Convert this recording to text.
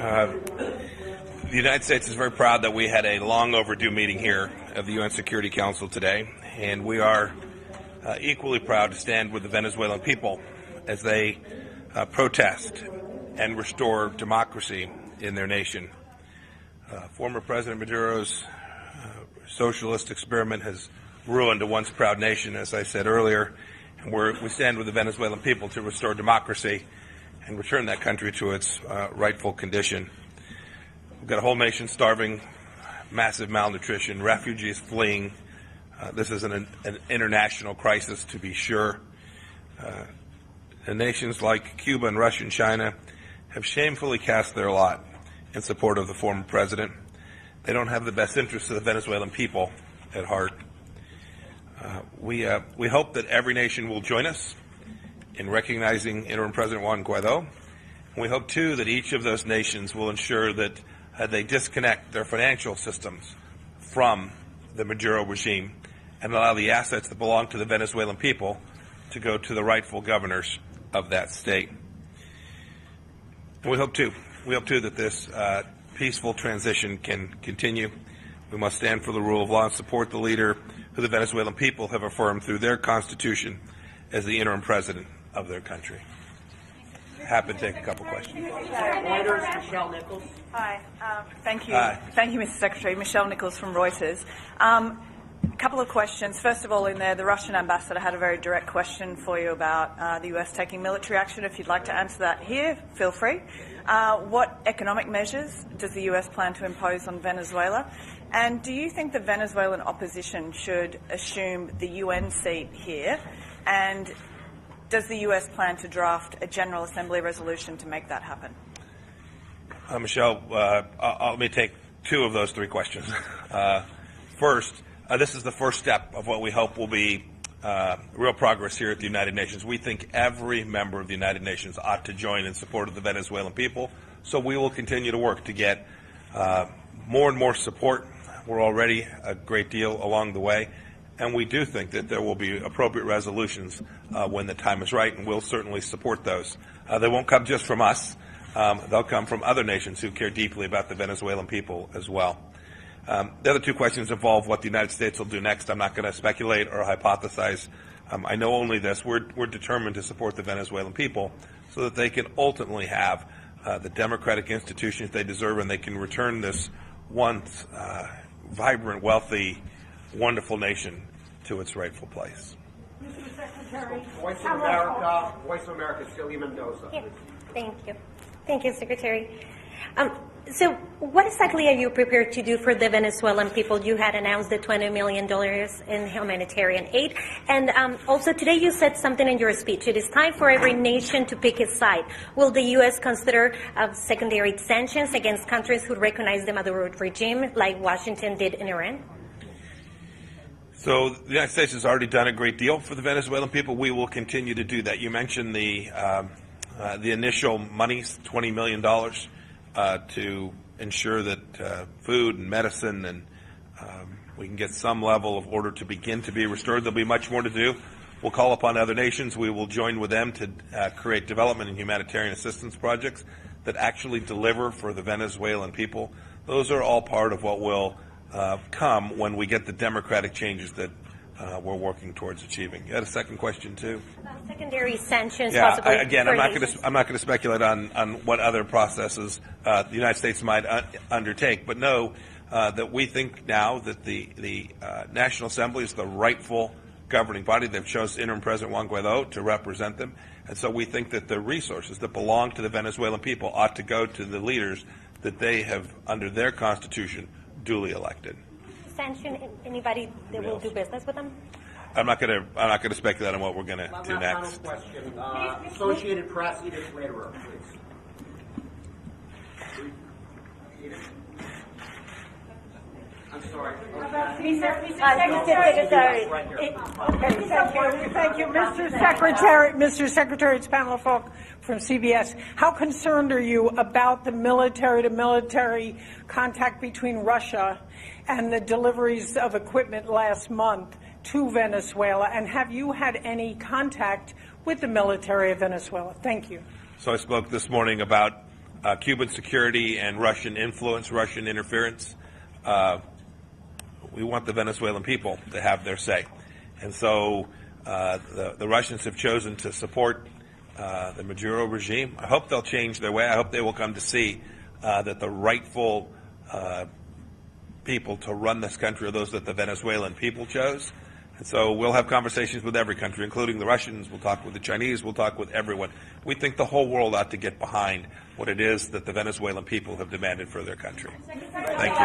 The United States is very proud that we had a long overdue meeting here of the UN Security Council today, and we are equally proud to stand with the Venezuelan people as they protest and restore democracy in their nation. Former President Maduro's socialist experiment has ruined a once proud nation, as I said earlier, and we stand with the Venezuelan people to restore democracy and return that country to its rightful condition. We've got a whole nation starving, massive malnutrition, refugees fleeing. This is an international crisis, to be sure. And nations like Cuba and Russia and China have shamefully cast their lot in support of the former president. They don't have the best interests of the Venezuelan people at heart. We hope that every nation will join us in recognizing interim President Juan Guaido. And we hope, too, that each of those nations will ensure that they disconnect their financial systems from the Maduro regime and allow the assets that belong to the Venezuelan people to go to the rightful governors of that state. And we hope, too, that this peaceful transition can continue. We must stand for the rule of law and support the leader who the Venezuelan people have affirmed through their constitution as the interim president of their country. Happy to take a couple questions. Reuters, Michelle Nichols. Hi. Thank you. Hi. Thank you, Mr. Secretary. Michelle Nichols from Reuters. A couple of questions. First of all, in there, the Russian ambassador had a very direct question for you about the U.S. taking military action. If you'd like to answer that here, feel free. What economic measures does the U.S. plan to impose on Venezuela? And do you think the Venezuelan opposition should assume the UN seat here? And does the U.S. plan to draft a General Assembly resolution to make that happen? Michelle, let me take two of those three questions. First, this is the first step of what we hope will be real progress here at the United Nations. We think every member of the United Nations ought to join in support of the Venezuelan people, so we will continue to work to get more and more support. We're already a great deal along the way, and we do think that there will be appropriate resolutions when the time is right, and we'll certainly support those. They won't come just from us. They'll come from other nations who care deeply about the Venezuelan people as well. The other two questions involve what the United States will do next. I'm not going to speculate or hypothesize. I know only this. We're determined to support the Venezuelan people so that they can ultimately have the democratic institutions they deserve, and they can return this once vibrant, wealthy, wonderful nation to its rightful place. Mr. Secretary, Voice of America, Celia Mendoza. Yeah. Thank you, Secretary. So what exactly are you prepared to do for the Venezuelan people? You had announced the $20 million in humanitarian aid. And also today you said something in your speech. It is time for every nation to pick its side. Will the U.S. consider secondary sanctions against countries who recognize the Maduro regime, like Washington did in Iran? So the United States has already done a great deal for the Venezuelan people. We will continue to do that. You mentioned the initial monies, $20 million. To ensure that food and medicine and we can get some level of order to begin to be restored. There'll be much more to do. We'll call upon other nations. We will join with them to create development and humanitarian assistance projects that actually deliver for the Venezuelan people. Those are all part of what will come when we get the democratic changes that we're working towards achieving. You had a second question too. Secondary sanctions. Yeah. Possibly Again, I'm not going to speculate on what other processes the United States might undertake, but know that we think now that the National Assembly is the rightful governing body. They've chosen interim President Juan Guaido to represent them, and so we think that the resources that belong to the Venezuelan people ought to go to the leaders that they have, under their constitution, duly elected. Sanction anybody that will do business with them? I'm not going to speculate on what we're going to do next. Final question. Associated Press, Edith Lederer, please. I'm sorry. Mr. Secretary. Thank you, Mr. Secretary. Mr. Secretary, it's Pamela Falk from CBS. How concerned are you about the military-to-military contact between Russia and the deliveries of equipment last month to Venezuela? And have you had any contact with the military of Venezuela? Thank you. So I spoke this morning about Cuban security and Russian influence, Russian interference. We want the Venezuelan people to have their say. And so the Russians have chosen to support the Maduro regime. I hope they'll change their way. I hope they will come to see that the rightful people to run this country are those that the Venezuelan people chose. And so we'll have conversations with every country, including the Russians. We'll talk with the Chinese. We'll talk with everyone. We think the whole world ought to get behind what it is that the Venezuelan people have demanded for their country. Thank you.